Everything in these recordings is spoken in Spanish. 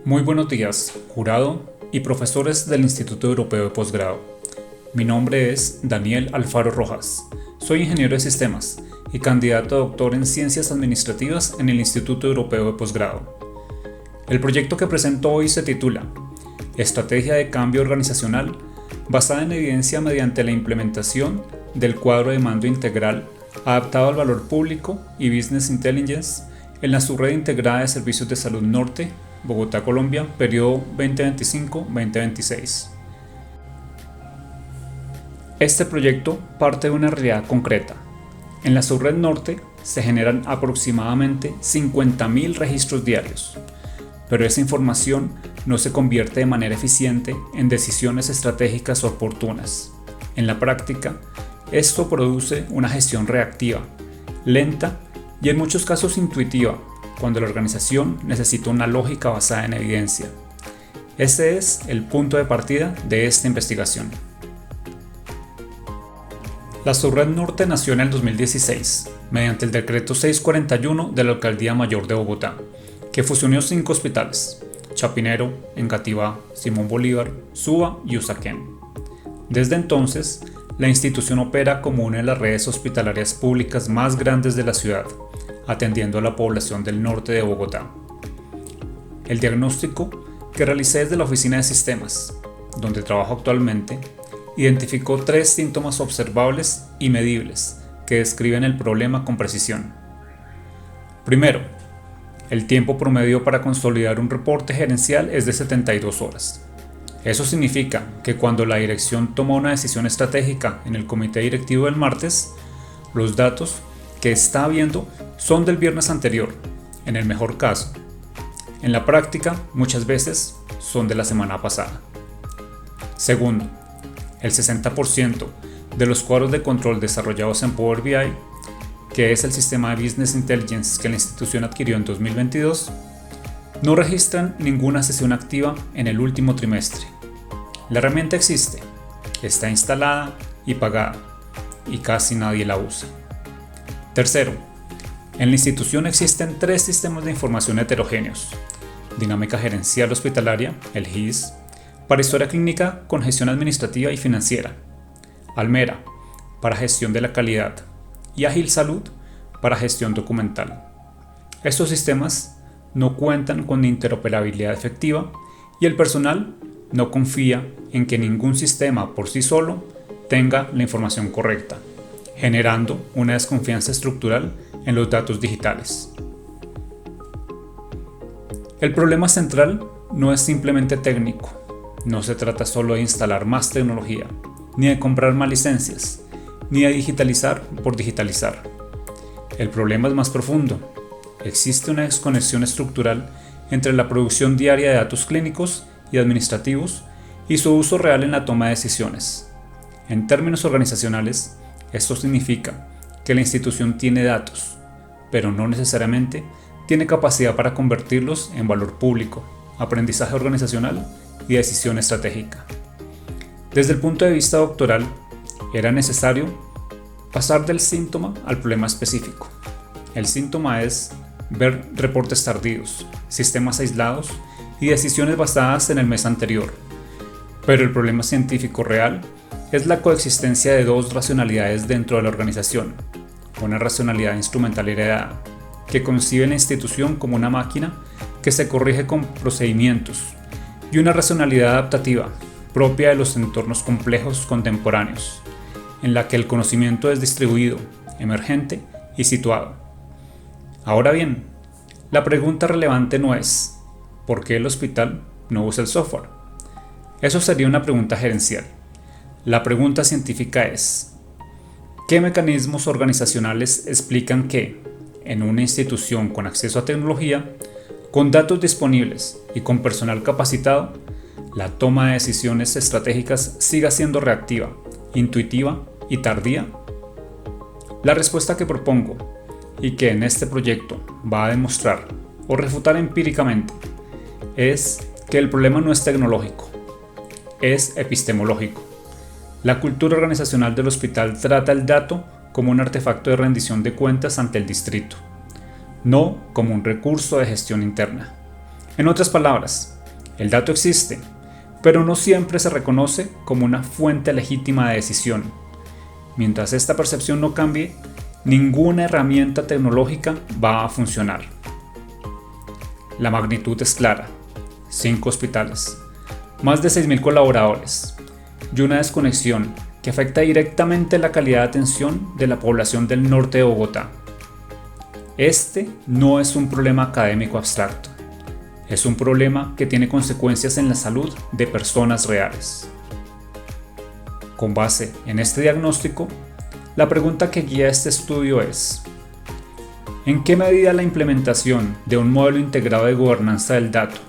Muy buenos días, jurado y profesores del Instituto Europeo de Posgrado. Mi nombre es Daniel Alfaro Rojas. Soy ingeniero de sistemas y candidato a doctor en ciencias administrativas en el Instituto Europeo de Posgrado. El proyecto que presento hoy se titula Estrategia de cambio organizacional basada en evidencia mediante la implementación del cuadro de mando integral adaptado al valor público y Business Intelligence en la subred integrada de servicios de salud norte, Bogotá, Colombia, periodo 2025-2026. Este proyecto parte de una realidad concreta. En la subred norte se generan aproximadamente 50.000 registros diarios, pero esa información no se convierte de manera eficiente en decisiones estratégicas oportunas. En la práctica, esto produce una gestión reactiva, lenta y en muchos casos intuitiva, cuando la organización necesita una lógica basada en evidencia. Ese es el punto de partida de esta investigación. La subred norte nació en el 2016, mediante el decreto 641 de la Alcaldía Mayor de Bogotá, que fusionó 5 hospitales: Chapinero, Engativá, Simón Bolívar, Suba y Usaquén. Desde entonces, la institución opera como una de las redes hospitalarias públicas más grandes de la ciudad, atendiendo a la población del norte de Bogotá. El diagnóstico que realicé desde la oficina de sistemas, donde trabajo actualmente, identificó 3 síntomas observables y medibles que describen el problema con precisión. Primero, el tiempo promedio para consolidar un reporte gerencial es de 72 horas. Eso significa que cuando la dirección toma una decisión estratégica en el comité directivo del martes, los datos que está viendo son del viernes anterior, en el mejor caso. En la práctica, muchas veces son de la semana pasada. Segundo, el 60% de los cuadros de control desarrollados en Power BI, que es el sistema de Business Intelligence que la institución adquirió en 2022, no registran ninguna sesión activa en el último trimestre. La herramienta existe, está instalada y pagada, y casi nadie la usa. Tercero, en la institución existen 3 sistemas de información heterogéneos: Dinámica Gerencial Hospitalaria, el GIS, para historia clínica con gestión administrativa y financiera; Almera, para gestión de la calidad; y Ágil Salud, para gestión documental. Estos sistemas no cuentan con interoperabilidad efectiva y el personal no confía en que ningún sistema por sí solo tenga la información correcta, generando una desconfianza estructural en los datos digitales. El problema central no es simplemente técnico. No se trata solo de instalar más tecnología, ni de comprar más licencias, ni de digitalizar por digitalizar. El problema es más profundo. Existe una desconexión estructural entre la producción diaria de datos clínicos y administrativos y su uso real en la toma de decisiones. En términos organizacionales, esto significa que la institución tiene datos, pero no necesariamente tiene capacidad para convertirlos en valor público, aprendizaje organizacional y decisión estratégica. Desde el punto de vista doctoral, era necesario pasar del síntoma al problema específico. El síntoma es ver reportes tardíos, sistemas aislados y decisiones basadas en el mes anterior. Pero el problema científico real es la coexistencia de 2 racionalidades dentro de la organización: una racionalidad instrumental heredada, que concibe la institución como una máquina que se corrige con procedimientos, y una racionalidad adaptativa, propia de los entornos complejos contemporáneos, en la que el conocimiento es distribuido, emergente y situado. Ahora bien, la pregunta relevante no es ¿por qué el hospital no usa el software? Eso sería una pregunta gerencial. La pregunta científica es ¿qué mecanismos organizacionales explican que, en una institución con acceso a tecnología, con datos disponibles y con personal capacitado, la toma de decisiones estratégicas siga siendo reactiva, intuitiva y tardía? La respuesta que propongo, y que en este proyecto va a demostrar o refutar empíricamente, es que el problema no es tecnológico, es epistemológico. La cultura organizacional del hospital trata el dato como un artefacto de rendición de cuentas ante el distrito, no como un recurso de gestión interna. En otras palabras, El dato existe, pero no siempre se reconoce como una fuente legítima de decisión. Mientras esta percepción no cambie, ninguna herramienta tecnológica va a funcionar. La magnitud es clara: 5 hospitales, más de 6.000 colaboradores y una desconexión que afecta directamente la calidad de atención de la población del norte de Bogotá. Este no es un problema académico abstracto, es un problema que tiene consecuencias en la salud de personas reales. Con base en este diagnóstico, la pregunta que guía este estudio es: ¿en qué medida la implementación de un modelo integrado de gobernanza del dato,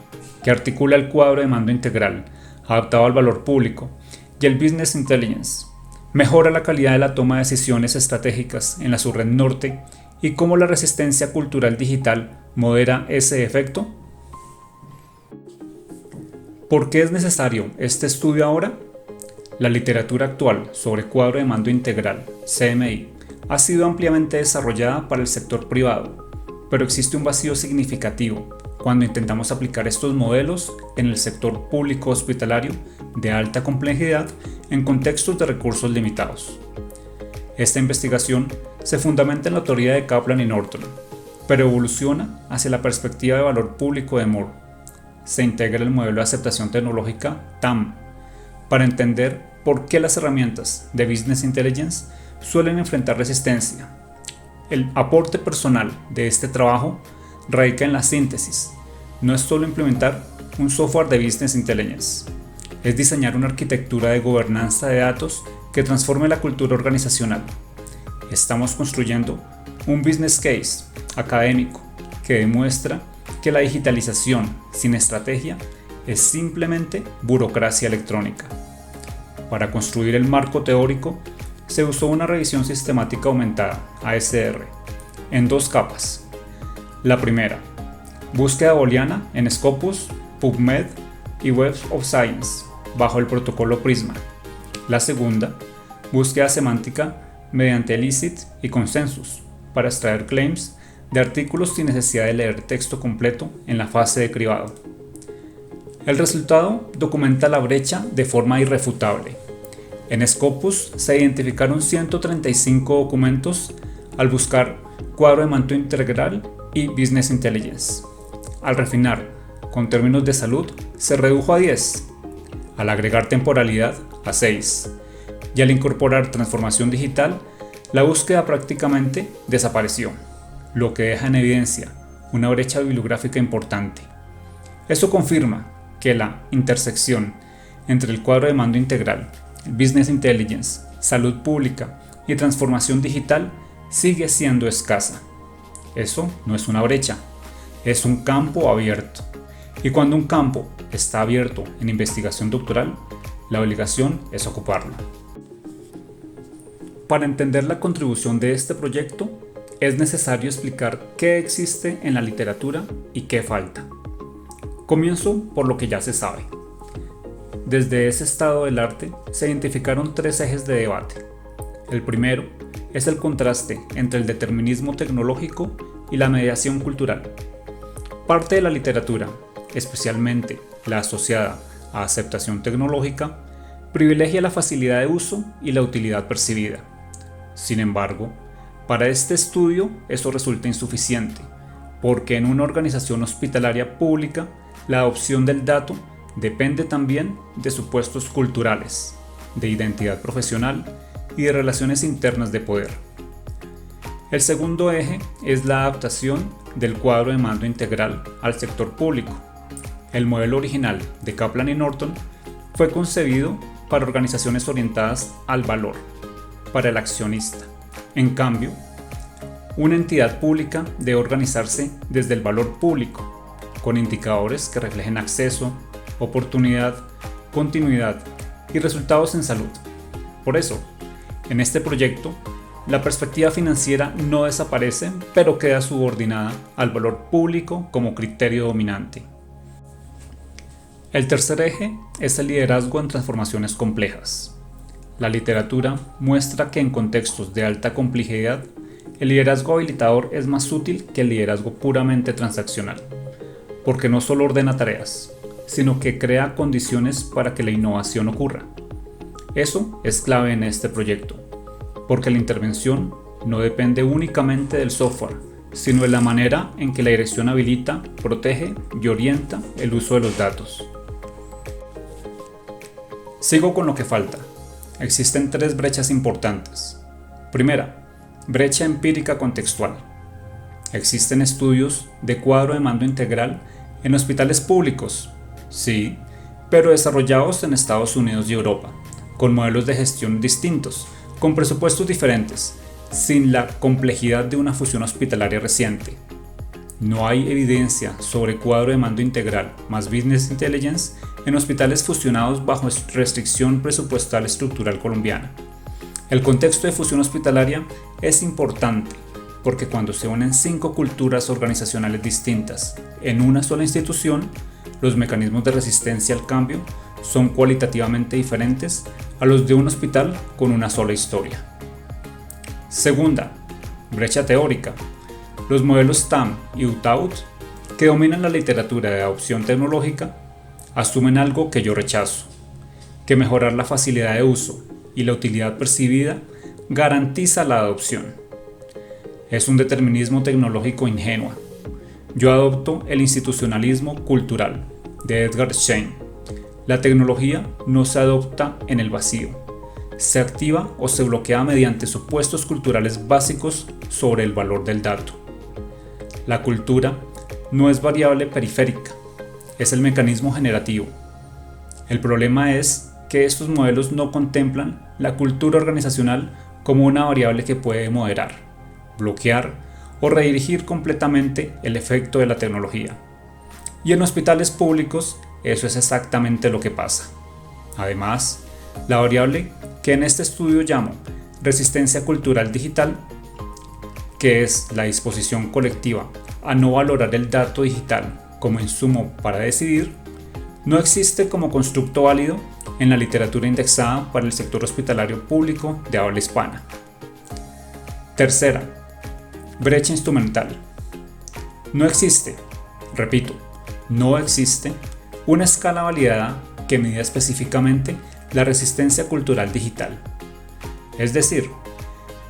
que articula el cuadro de mando integral adaptado al valor público y el Business Intelligence, mejora la calidad de la toma de decisiones estratégicas en la subred norte y cómo la resistencia cultural digital modera ese efecto? ¿Por qué es necesario este estudio ahora? La literatura actual sobre cuadro de mando integral, CMI, ha sido ampliamente desarrollada para el sector privado, pero existe un vacío significativo cuando intentamos aplicar estos modelos en el sector público hospitalario de alta complejidad en contextos de recursos limitados. Esta investigación se fundamenta en la teoría de Kaplan y Norton, pero evoluciona hacia la perspectiva de valor público de Moore. Se integra el modelo de aceptación tecnológica TAM para entender por qué las herramientas de Business Intelligence suelen enfrentar resistencia. El aporte personal de este trabajo radica en la síntesis. No es solo implementar un software de Business Intelligence, es diseñar una arquitectura de gobernanza de datos que transforme la cultura organizacional. Estamos construyendo un business case académico que demuestra que la digitalización sin estrategia es simplemente burocracia electrónica. Para construir el marco teórico, se usó una revisión sistemática aumentada, ASR, en 2 capas. La primera, búsqueda booleana en Scopus, PubMed y Web of Science, bajo el protocolo Prisma. La segunda, búsqueda semántica mediante Elicit y Consensus, para extraer claims de artículos sin necesidad de leer texto completo en la fase de cribado. El resultado documenta la brecha de forma irrefutable. En Scopus se identificaron 135 documentos al buscar cuadro de mando integral y Business Intelligence. Al refinar con términos de salud se redujo a 10, al agregar temporalidad a 6 y al incorporar transformación digital la búsqueda prácticamente desapareció, lo que deja en evidencia una brecha bibliográfica importante. Esto confirma que la intersección entre el cuadro de mando integral, Business Intelligence, salud pública y transformación digital sigue siendo escasa. Eso no es una brecha, es un campo abierto. Y cuando un campo está abierto en investigación doctoral, la obligación es ocuparlo. Para entender la contribución de este proyecto, es necesario explicar qué existe en la literatura y qué falta. Comienzo por lo que ya se sabe. Desde ese estado del arte se identificaron 3 ejes de debate. El primero es el contraste entre el determinismo tecnológico y la mediación cultural. Parte de la literatura, especialmente la asociada a aceptación tecnológica, privilegia la facilidad de uso y la utilidad percibida. Sin embargo, para este estudio eso resulta insuficiente, porque en una organización hospitalaria pública la adopción del dato depende también de supuestos culturales, de identidad profesional y de relaciones internas de poder. El segundo eje es la adaptación del cuadro de mando integral al sector público. El modelo original de Kaplan y Norton fue concebido para organizaciones orientadas al valor, para el accionista. En cambio, una entidad pública debe organizarse desde el valor público, con indicadores que reflejen acceso, oportunidad, continuidad y resultados en salud. Por eso, en este proyecto, la perspectiva financiera no desaparece, pero queda subordinada al valor público como criterio dominante. El tercer eje es el liderazgo en transformaciones complejas. La literatura muestra que en contextos de alta complejidad, el liderazgo habilitador es más útil que el liderazgo puramente transaccional, porque no solo ordena tareas, sino que crea condiciones para que la innovación ocurra. Eso es clave en este proyecto, porque la intervención no depende únicamente del software, sino de la manera en que la dirección habilita, protege y orienta el uso de los datos. Sigo con lo que falta. Existen 3 brechas importantes. Primera, brecha empírica contextual. Existen estudios de cuadro de mando integral en hospitales públicos, sí, pero desarrollados en Estados Unidos y Europa, con modelos de gestión distintos, con presupuestos diferentes, sin la complejidad de una fusión hospitalaria reciente. No hay evidencia sobre cuadro de mando integral más Business Intelligence en hospitales fusionados bajo restricción presupuestal estructural colombiana. El contexto de fusión hospitalaria es importante porque cuando se unen 5 culturas organizacionales distintas en una sola institución, los mecanismos de resistencia al cambio son cualitativamente diferentes a los de un hospital con una sola historia. Segunda, brecha teórica. Los modelos TAM y UTAUT, que dominan la literatura de adopción tecnológica, asumen algo que yo rechazo, que mejorar la facilidad de uso y la utilidad percibida garantiza la adopción. Es un determinismo tecnológico ingenuo. Yo adopto el institucionalismo cultural de Edgar Schein. La tecnología no se adopta en el vacío. Se activa o se bloquea mediante supuestos culturales básicos sobre el valor del dato. La cultura no es variable periférica, es el mecanismo generativo. El problema es que estos modelos no contemplan la cultura organizacional como una variable que puede moderar, bloquear o redirigir completamente el efecto de la tecnología. Y en hospitales públicos eso es exactamente lo que pasa. Además, la variable que en este estudio llamo resistencia cultural digital, que es la disposición colectiva a no valorar el dato digital como insumo para decidir, no existe como constructo válido en la literatura indexada para el sector hospitalario público de habla hispana. Tercera, brecha instrumental. No existe, repito, no existe una escala validada que mida específicamente la resistencia cultural digital, es decir,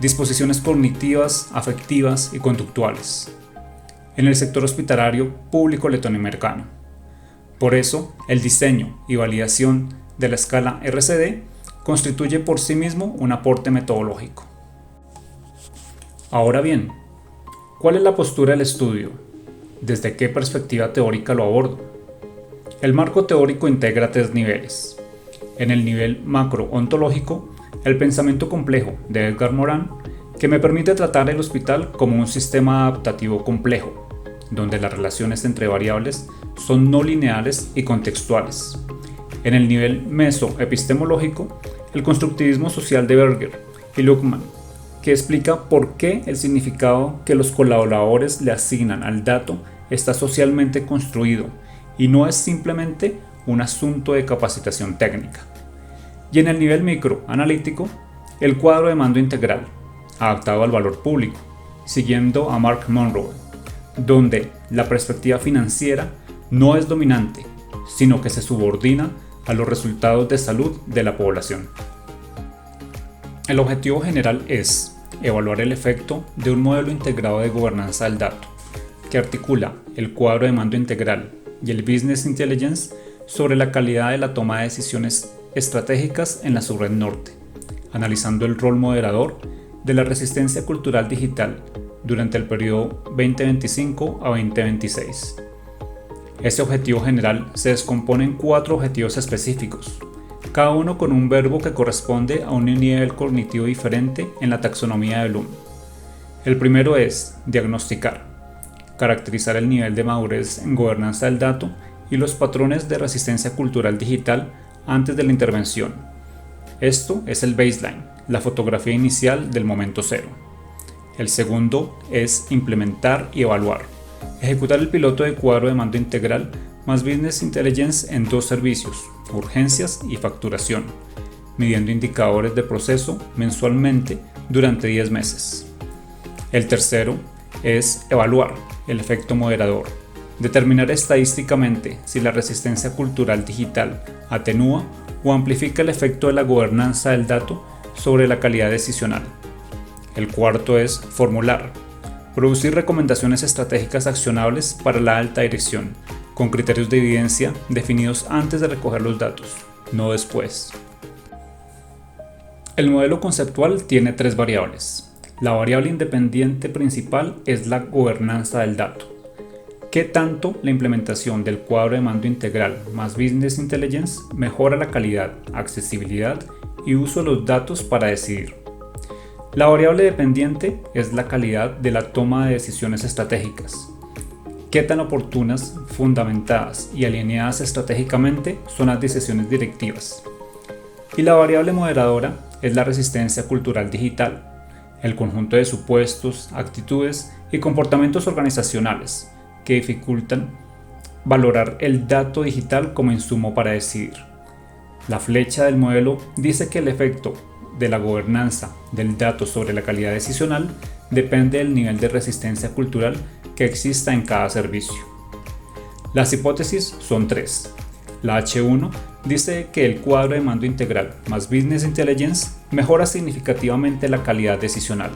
disposiciones cognitivas, afectivas y conductuales, en el sector hospitalario público latinoamericano. Por eso, el diseño y validación de la escala RCD constituye por sí mismo un aporte metodológico. Ahora bien, ¿cuál es la postura del estudio? ¿Desde qué perspectiva teórica lo abordo? El marco teórico integra 3 niveles. En el nivel macro-ontológico, el pensamiento complejo de Edgar Morin, que me permite tratar el hospital como un sistema adaptativo complejo, donde las relaciones entre variables son no lineales y contextuales. En el nivel meso-epistemológico, el constructivismo social de Berger y Luckmann, que explica por qué el significado que los colaboradores le asignan al dato está socialmente construido y no es simplemente un asunto de capacitación técnica. Y en el nivel microanalítico, el cuadro de mando integral, adaptado al valor público, siguiendo a Mark Monroe, donde la perspectiva financiera no es dominante, sino que se subordina a los resultados de salud de la población. El objetivo general es evaluar el efecto de un modelo integrado de gobernanza del dato, que articula el cuadro de mando integral y el Business Intelligence sobre la calidad de la toma de decisiones estratégicas en la subred norte, analizando el rol moderador de la resistencia cultural digital durante el periodo 2025 a 2026. Este objetivo general se descompone en 4 objetivos específicos, cada uno con un verbo que corresponde a un nivel cognitivo diferente en la taxonomía de Bloom. El primero es diagnosticar, caracterizar el nivel de madurez en gobernanza del dato y los patrones de resistencia cultural digital antes de la intervención. Esto es el baseline, la fotografía inicial del momento cero. El segundo es implementar y evaluar, ejecutar el piloto de cuadro de mando integral más Business Intelligence en 2 servicios, urgencias y facturación, midiendo indicadores de proceso mensualmente durante 10 meses. El tercero es evaluar el efecto moderador, Determinar estadísticamente si la resistencia cultural digital atenúa o amplifica el efecto de la gobernanza del dato sobre la calidad decisional. El cuarto es formular. Producir recomendaciones estratégicas accionables para la alta dirección, con criterios de evidencia definidos antes de recoger los datos, no después. El modelo conceptual tiene 3 variables. La variable independiente principal es la gobernanza del dato. ¿Qué tanto la implementación del cuadro de mando integral más Business Intelligence mejora la calidad, accesibilidad y uso de los datos para decidir? La variable dependiente es la calidad de la toma de decisiones estratégicas. ¿Qué tan oportunas, fundamentadas y alineadas estratégicamente son las decisiones directivas? Y la variable moderadora es la resistencia cultural digital, el conjunto de supuestos, actitudes y comportamientos organizacionales que dificultan valorar el dato digital como insumo para decidir. La flecha del modelo dice que el efecto de la gobernanza del dato sobre la calidad decisional depende del nivel de resistencia cultural que exista en cada servicio. Las hipótesis son 3. La H1 dice que el cuadro de mando integral más Business Intelligence mejora significativamente la calidad decisional.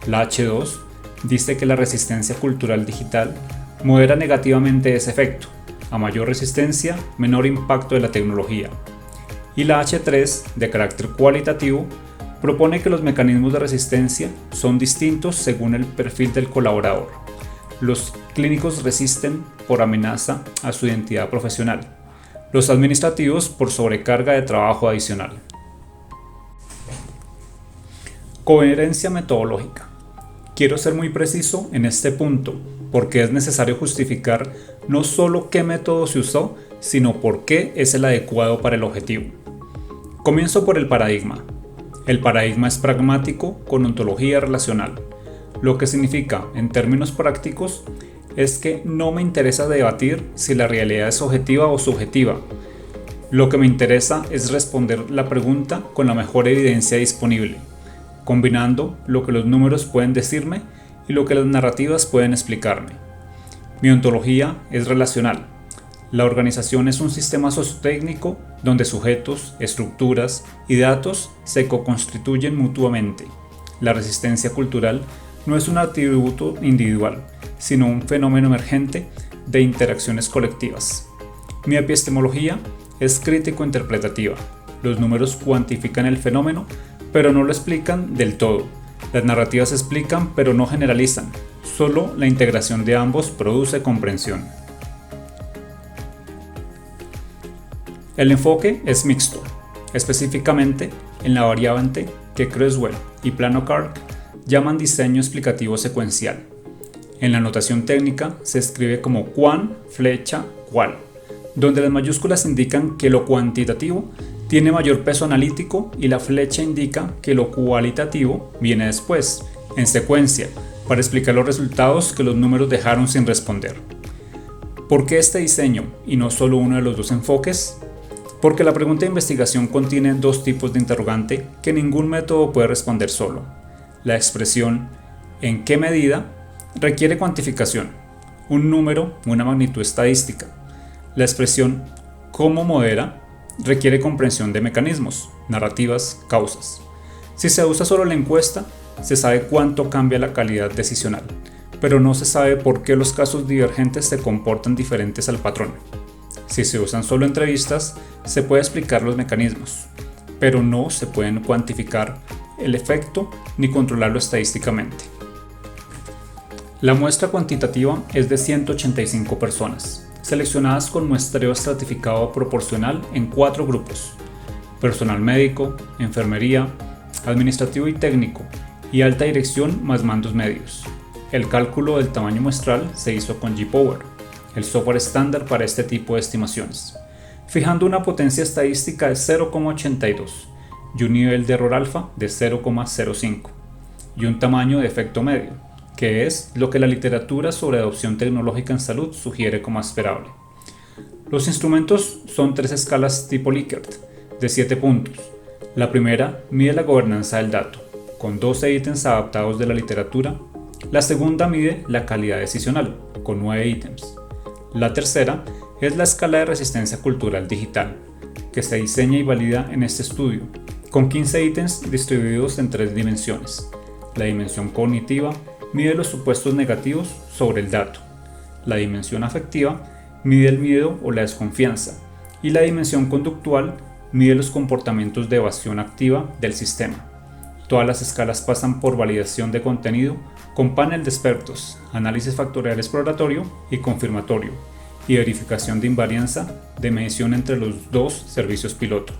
La H2 dice que la resistencia cultural digital modera negativamente ese efecto. A mayor resistencia, menor impacto de la tecnología. Y la H3, de carácter cualitativo, propone que los mecanismos de resistencia son distintos según el perfil del colaborador. Los clínicos resisten por amenaza a su identidad profesional. Los administrativos por sobrecarga de trabajo adicional. Coherencia metodológica. Quiero ser muy preciso en este punto, porque es necesario justificar no solo qué método se usó, sino por qué es el adecuado para el objetivo. Comienzo por el paradigma. El paradigma es pragmático con ontología relacional. Lo que significa, en términos prácticos, es que no me interesa debatir si la realidad es objetiva o subjetiva. Lo que me interesa es responder la pregunta con la mejor evidencia disponible, combinando lo que los números pueden decirme y lo que las narrativas pueden explicarme. Mi ontología es relacional. La organización es un sistema sociotécnico donde sujetos, estructuras y datos se co-constituyen mutuamente. La resistencia cultural no es un atributo individual, sino un fenómeno emergente de interacciones colectivas. Mi epistemología es crítico-interpretativa. Los números cuantifican el fenómeno, pero no lo explican del todo. Las narrativas explican, pero no generalizan. Solo la integración de ambos produce comprensión. El enfoque es mixto, específicamente en la variante que Creswell y Plano-Carr llaman diseño explicativo secuencial. En la notación técnica se escribe como cuán, flecha, cual, donde las mayúsculas indican que lo cuantitativo tiene mayor peso analítico y la flecha indica que lo cualitativo viene después, en secuencia, para explicar los resultados que los números dejaron sin responder. ¿Por qué este diseño y no solo uno de los dos enfoques? Porque la pregunta de investigación contiene 2 tipos de interrogante que ningún método puede responder solo. La expresión ¿en qué medida? Requiere cuantificación, un número, una magnitud estadística. La expresión ¿cómo modera? Requiere comprensión de mecanismos, narrativas, causas. Si se usa solo la encuesta, se sabe cuánto cambia la calidad decisional, pero no se sabe por qué los casos divergentes se comportan diferentes al patrón. Si se usan solo entrevistas, se puede explicar los mecanismos, pero no se pueden cuantificar el efecto ni controlarlo estadísticamente. La muestra cuantitativa es de 185 personas, seleccionadas con muestreo estratificado proporcional en 4 grupos: personal médico, enfermería, administrativo y técnico, y alta dirección más mandos medios. El cálculo del tamaño muestral se hizo con G-Power, el software estándar para este tipo de estimaciones, fijando una potencia estadística de 0,82 y un nivel de error alfa de 0,05 y un tamaño de efecto medio, que es lo que la literatura sobre adopción tecnológica en salud sugiere como esperable. Los instrumentos son 3 escalas tipo Likert de 7 puntos. La primera mide la gobernanza del dato, con 12 ítems adaptados de la literatura. La segunda mide la calidad decisional, con 9 ítems. La tercera es la escala de resistencia cultural digital, que se diseña y valida en este estudio, con 15 ítems distribuidos en 3 dimensiones. La dimensión cognitiva mide los supuestos negativos sobre el dato. La dimensión afectiva mide el miedo o la desconfianza. Y la dimensión conductual mide los comportamientos de evasión activa del sistema. Todas las escalas pasan por validación de contenido con panel de expertos, análisis factorial exploratorio y confirmatorio, y verificación de invarianza de medición entre los dos servicios piloto.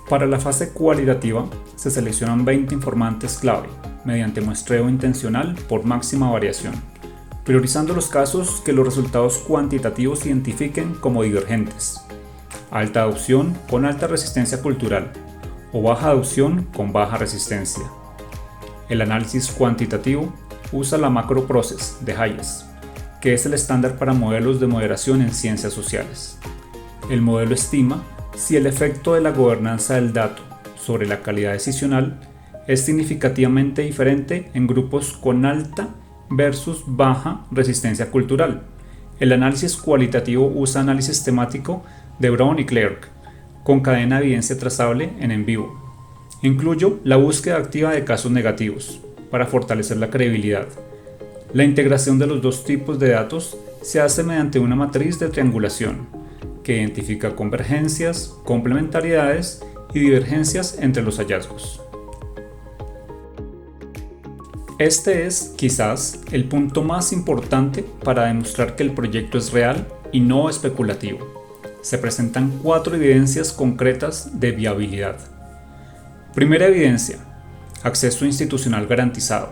Para la fase cualitativa se seleccionan 20 informantes clave mediante muestreo intencional por máxima variación, priorizando los casos que los resultados cuantitativos identifiquen como divergentes. Alta adopción con alta resistencia cultural o baja adopción con baja resistencia. El análisis cuantitativo usa la macro process de Hayes, que es el estándar para modelos de moderación en ciencias sociales. El modelo estima si el efecto de la gobernanza del dato sobre la calidad decisional es significativamente diferente en grupos con alta versus baja resistencia cultural. El análisis cualitativo usa análisis temático de Brown y Clerk, con cadena de evidencia trazable en vivo. Incluyo la búsqueda activa de casos negativos, para fortalecer la credibilidad. La integración de los dos tipos de datos se hace mediante una matriz de triangulación, que identifica convergencias, complementariedades y divergencias entre los hallazgos. Este es, quizás, el punto más importante para demostrar que el proyecto es real y no especulativo. Se presentan 4 evidencias concretas de viabilidad. Primera evidencia: acceso institucional garantizado.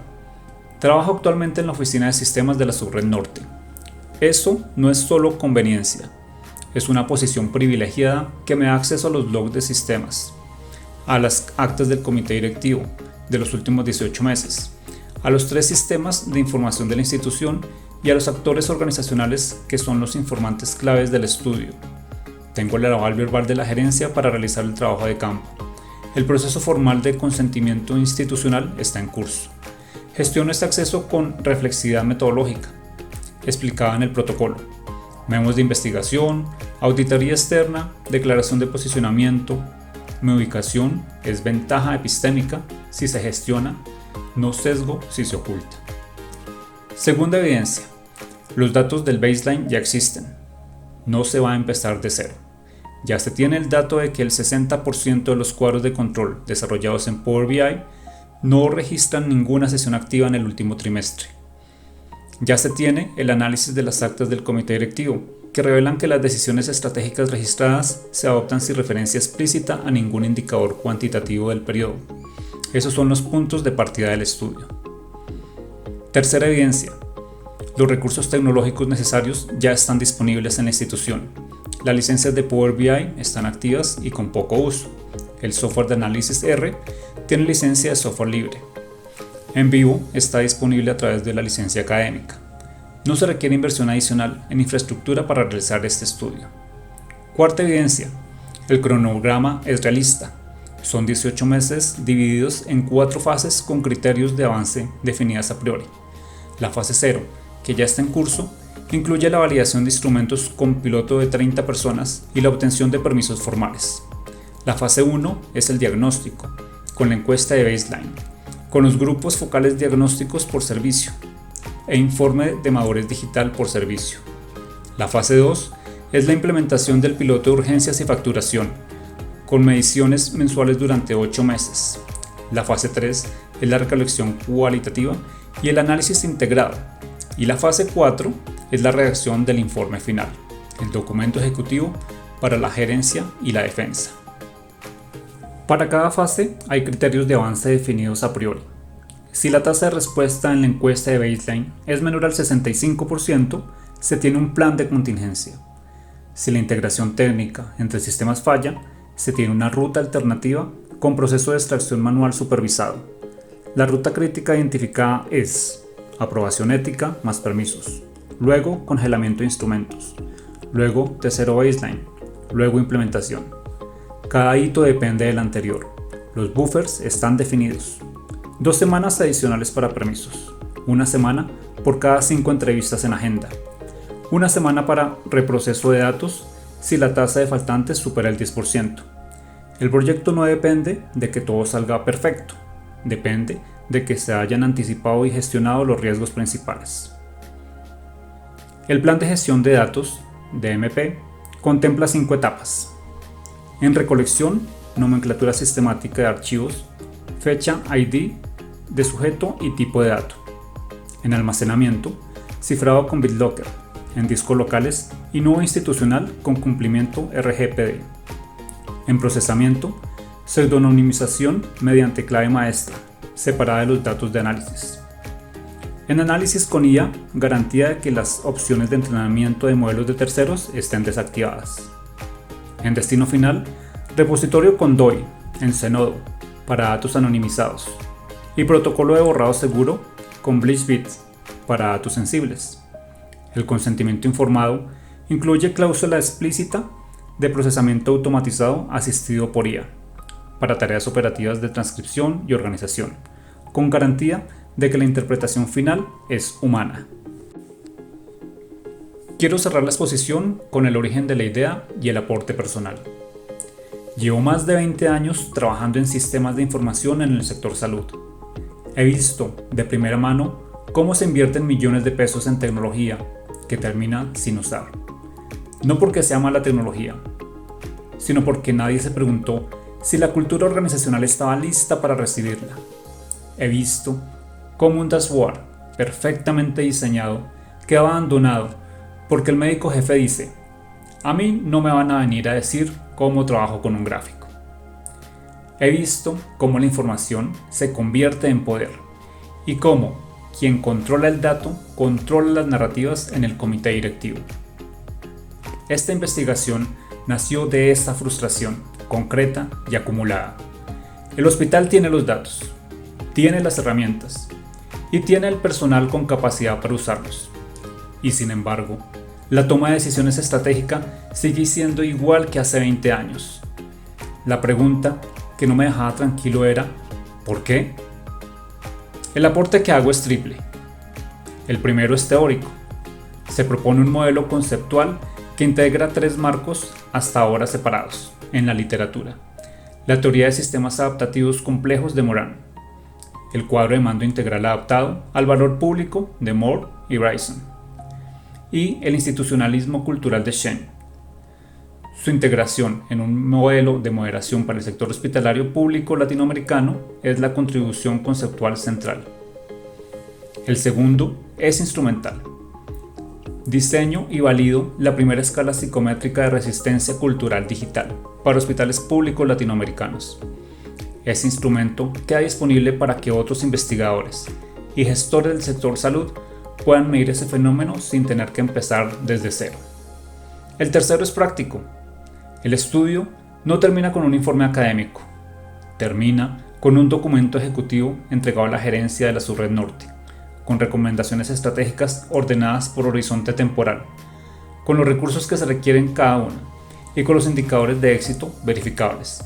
Trabajo actualmente en la oficina de sistemas de la Subred Norte. Eso no es solo conveniencia, es una posición privilegiada que me da acceso a los logs de sistemas, a las actas del comité directivo de los últimos 18 meses, a los 3 sistemas de información de la institución y a los actores organizacionales que son los informantes claves del estudio. Tengo el aval verbal de la gerencia para realizar el trabajo de campo. El proceso formal de consentimiento institucional está en curso. Gestiono este acceso con reflexividad metodológica, explicada en el protocolo. Memos de investigación, auditoría externa, declaración de posicionamiento. Mi ubicación es ventaja epistémica si se gestiona, no sesgo si se oculta. Segunda evidencia: los datos del baseline ya existen. No se va a empezar de cero. Ya se tiene el dato de que el 60% de los cuadros de control desarrollados en Power BI no registran ninguna sesión activa en el último trimestre. Ya se tiene el análisis de las actas del comité directivo, que revelan que las decisiones estratégicas registradas se adoptan sin referencia explícita a ningún indicador cuantitativo del periodo. Esos son los puntos de partida del estudio. Tercera evidencia: los recursos tecnológicos necesarios ya están disponibles en la institución. Las licencias de Power BI están activas y con poco uso. El software de análisis R tiene licencia de software libre. En vivo está disponible a través de la licencia académica. No se requiere inversión adicional en infraestructura para realizar este estudio. Cuarta evidencia: el cronograma es realista. Son 18 meses divididos en 4 fases con criterios de avance definidas a priori. La fase 0, que ya está en curso, incluye la validación de instrumentos con piloto de 30 personas y la obtención de permisos formales. La fase 1 es el diagnóstico, con la encuesta de baseline, con los grupos focales diagnósticos por servicio e informe de madurez digital por servicio. La fase 2 es la implementación del piloto de urgencias y facturación, con mediciones mensuales durante 8 meses. La fase 3 es la recolección cualitativa y el análisis integrado. Y la fase 4 es la redacción del informe final, el documento ejecutivo para la gerencia y la defensa. Para cada fase hay criterios de avance definidos a priori. Si la tasa de respuesta en la encuesta de baseline es menor al 65%, se tiene un plan de contingencia. Si la integración técnica entre sistemas falla, se tiene una ruta alternativa con proceso de extracción manual supervisado. La ruta crítica identificada es aprobación ética más permisos, luego congelamiento de instrumentos, luego tercero baseline, luego implementación. Cada hito depende del anterior. Los buffers están definidos. 2 semanas adicionales para permisos, 1 semana por cada 5 entrevistas en agenda, una semana para reproceso de datos si la tasa de faltantes supera el 10%. El proyecto no depende de que todo salga perfecto, depende de que se hayan anticipado y gestionado los riesgos principales. El plan de gestión de datos, DMP, contempla 5 etapas. En recolección, nomenclatura sistemática de archivos, fecha, ID de sujeto y tipo de dato. En almacenamiento, cifrado con BitLocker, en discos locales y nuevo institucional con cumplimiento RGPD. En procesamiento, pseudonimización mediante clave maestra, separada de los datos de análisis. En análisis con IA, garantía de que las opciones de entrenamiento de modelos de terceros estén desactivadas. En destino final, repositorio con DOI en Zenodo para datos anonimizados y protocolo de borrado seguro con BleachBit para datos sensibles. El consentimiento informado incluye cláusula explícita de procesamiento automatizado asistido por IA para tareas operativas de transcripción y organización, con garantía de que la interpretación final es humana. Quiero cerrar la exposición con el origen de la idea y el aporte personal. Llevo más de 20 años trabajando en sistemas de información en el sector salud. He visto de primera mano cómo se invierten millones de pesos en tecnología que termina sin usar. No porque sea mala tecnología, sino porque nadie se preguntó si la cultura organizacional estaba lista para recibirla. He visto cómo un dashboard perfectamente diseñado queda abandonado porque el médico jefe dice: a mí no me van a venir a decir cómo trabajo con un gráfico. He visto cómo la información se convierte en poder y cómo quien controla el dato controla las narrativas en el comité directivo. Esta investigación nació de esta frustración concreta y acumulada. El hospital tiene los datos, tiene las herramientas y tiene el personal con capacidad para usarlos. Y sin embargo, la toma de decisiones estratégica sigue siendo igual que hace 20 años. La pregunta que no me dejaba tranquilo era: ¿por qué? El aporte que hago es triple. El primero es teórico. Se propone un modelo conceptual que integra 3 marcos hasta ahora separados en la literatura: la teoría de sistemas adaptativos complejos de Moran, el cuadro de mando integral adaptado al valor público de Moore y Bryson, y el institucionalismo cultural de Shen. Su integración en un modelo de moderación para el sector hospitalario público latinoamericano es la contribución conceptual central. El segundo es instrumental. Diseño y valido la primera escala psicométrica de resistencia cultural digital para hospitales públicos latinoamericanos. Ese instrumento queda disponible para que otros investigadores y gestores del sector salud puedan medir ese fenómeno sin tener que empezar desde cero. El tercero es práctico. El estudio no termina con un informe académico, termina con un documento ejecutivo entregado a la gerencia de la Subred Norte, con recomendaciones estratégicas ordenadas por horizonte temporal, con los recursos que se requieren cada una y con los indicadores de éxito verificables.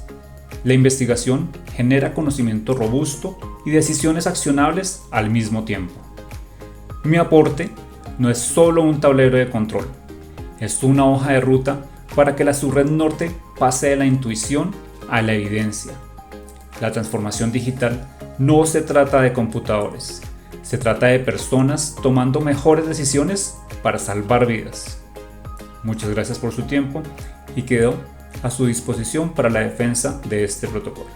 La investigación genera conocimiento robusto y decisiones accionables al mismo tiempo. Mi aporte no es solo un tablero de control, es una hoja de ruta para que la Subred Norte pase de la intuición a la evidencia. La transformación digital no se trata de computadores, se trata de personas tomando mejores decisiones para salvar vidas. Muchas gracias por su tiempo y quedo a su disposición para la defensa de este protocolo.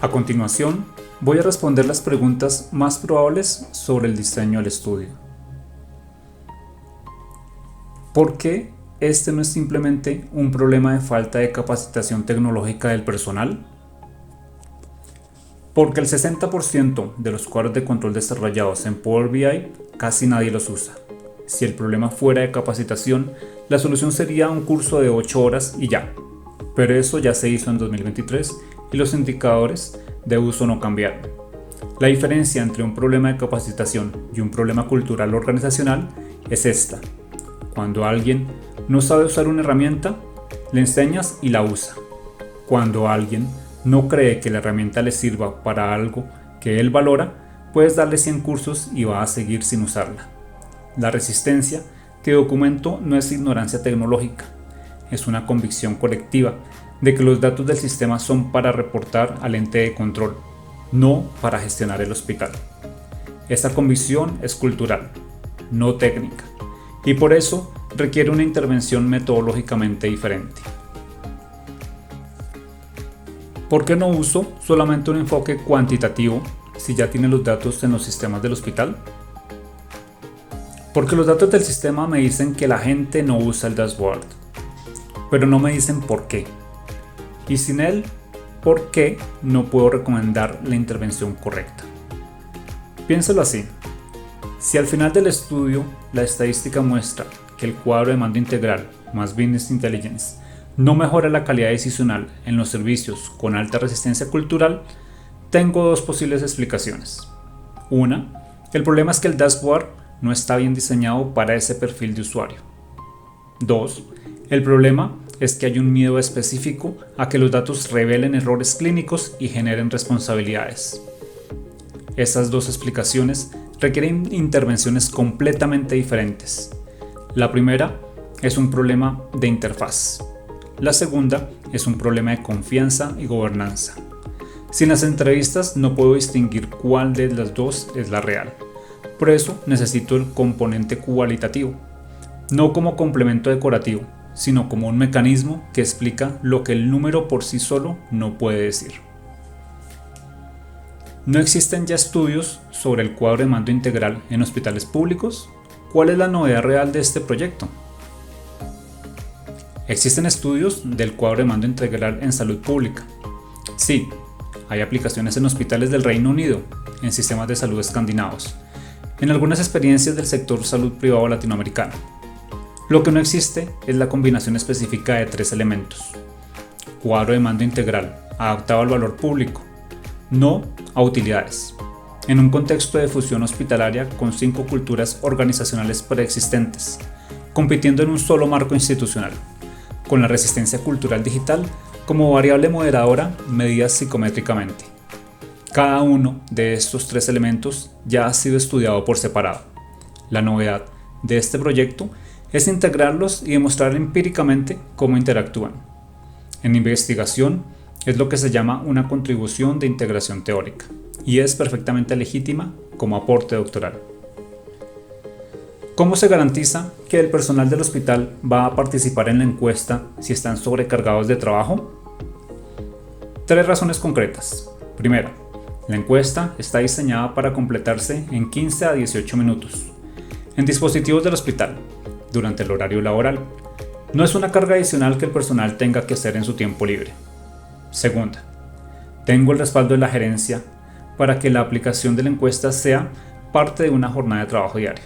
A continuación, voy a responder las preguntas más probables sobre el diseño del estudio. ¿Por qué este no es simplemente un problema de falta de capacitación tecnológica del personal? Porque el 60% de los cuadros de control desarrollados en Power BI casi nadie los usa. Si el problema fuera de capacitación, la solución sería un curso de 8 horas y ya. Pero eso ya se hizo en 2023 y los indicadores de uso no cambiaron. La diferencia entre un problema de capacitación y un problema cultural organizacional es esta. Cuando alguien no sabe usar una herramienta, le enseñas y la usa. Cuando alguien no cree que la herramienta le sirva para algo que él valora, puedes darle 100 cursos y va a seguir sin usarla. La resistencia que documento no es ignorancia tecnológica, es una convicción colectiva de que los datos del sistema son para reportar al ente de control, no para gestionar el hospital. Esta convicción es cultural, no técnica, y por eso requiere una intervención metodológicamente diferente. ¿Por qué no uso solamente un enfoque cuantitativo si ya tiene los datos en los sistemas del hospital? Porque los datos del sistema me dicen que la gente no usa el dashboard, pero no me dicen por qué. Y sin él, ¿por qué no puedo recomendar la intervención correcta? Piénsalo así. Si al final del estudio la estadística muestra que el cuadro de mando integral más Business Intelligence no mejora la calidad decisional en los servicios con alta resistencia cultural, tengo dos posibles explicaciones. Una, el problema es que el dashboard no está bien diseñado para ese perfil de usuario. Dos, el problema es que hay un miedo específico a que los datos revelen errores clínicos y generen responsabilidades. Esas dos explicaciones requieren intervenciones completamente diferentes. La primera es un problema de interfaz. La segunda es un problema de confianza y gobernanza. Sin las entrevistas no puedo distinguir cuál de las dos es la real. Por eso necesito el componente cualitativo, no como complemento decorativo, sino como un mecanismo que explica lo que el número por sí solo no puede decir. ¿No existen ya estudios sobre el cuadro de mando integral en hospitales públicos? ¿Cuál es la novedad real de este proyecto? ¿Existen estudios del cuadro de mando integral en salud pública? Sí, hay aplicaciones en hospitales del Reino Unido, en sistemas de salud escandinavos, en algunas experiencias del sector salud privado latinoamericano. Lo que no existe es la combinación específica de tres elementos. Cuadro de mando integral, adaptado al valor público, no a utilidades. En un contexto de fusión hospitalaria con 5 culturas organizacionales preexistentes, compitiendo en un solo marco institucional, con la resistencia cultural digital como variable moderadora medida psicométricamente. Cada uno de estos tres elementos ya ha sido estudiado por separado. La novedad de este proyecto es integrarlos y demostrar empíricamente cómo interactúan. En investigación es lo que se llama una contribución de integración teórica y es perfectamente legítima como aporte doctoral. ¿Cómo se garantiza que el personal del hospital va a participar en la encuesta si están sobrecargados de trabajo? 3 razones concretas. Primera, la encuesta está diseñada para completarse en 15 a 18 minutos en dispositivos del hospital durante el horario laboral. No es una carga adicional que el personal tenga que hacer en su tiempo libre. Segunda, tengo el respaldo de la gerencia para que la aplicación de la encuesta sea parte de una jornada de trabajo diaria,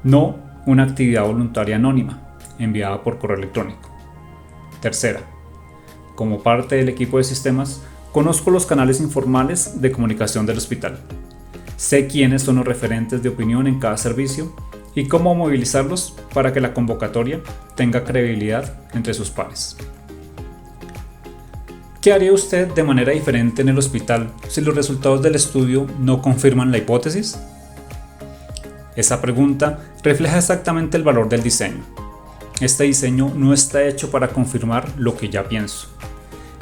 no una actividad voluntaria anónima enviada por correo electrónico. Tercera, como parte del equipo de sistemas, conozco los canales informales de comunicación del hospital. Sé quiénes son los referentes de opinión en cada servicio y cómo movilizarlos para que la convocatoria tenga credibilidad entre sus pares. ¿Qué haría usted de manera diferente en el hospital si los resultados del estudio no confirman la hipótesis? Esa pregunta refleja exactamente el valor del diseño. Este diseño no está hecho para confirmar lo que ya pienso.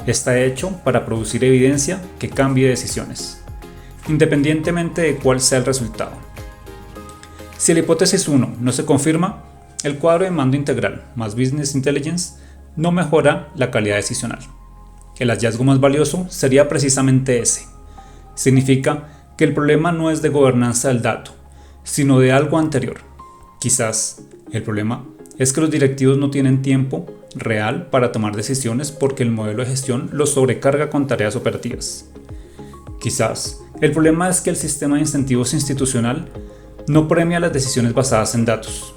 Está hecho para producir evidencia que cambie decisiones, independientemente de cuál sea el resultado. Si la hipótesis 1 no se confirma, el cuadro de mando integral más Business Intelligence no mejora la calidad decisional. El hallazgo más valioso sería precisamente ese. Significa que el problema no es de gobernanza del dato, sino de algo anterior. Quizás el problema es que los directivos no tienen tiempo real para tomar decisiones porque el modelo de gestión los sobrecarga con tareas operativas. Quizás el problema es que el sistema de incentivos institucional no premia las decisiones basadas en datos.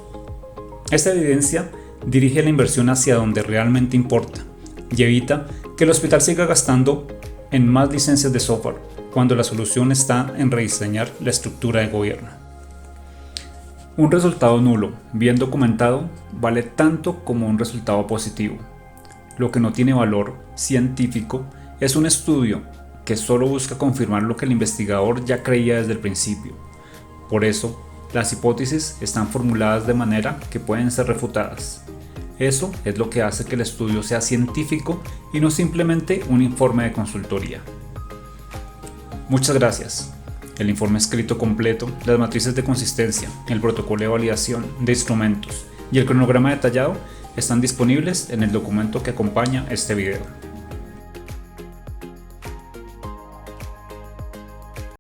Esta evidencia dirige la inversión hacia donde realmente importa y evita que el hospital siga gastando en más licencias de software cuando la solución está en rediseñar la estructura de gobierno. Un resultado nulo, bien documentado, vale tanto como un resultado positivo. Lo que no tiene valor científico es un estudio que solo busca confirmar lo que el investigador ya creía desde el principio. Por eso, Las hipótesis están formuladas de manera que pueden ser refutadas. Eso es lo que hace que el estudio sea científico y no simplemente un informe de consultoría. Muchas gracias. El informe escrito completo, las matrices de consistencia, el protocolo de validación de instrumentos y el cronograma detallado están disponibles en el documento que acompaña este video.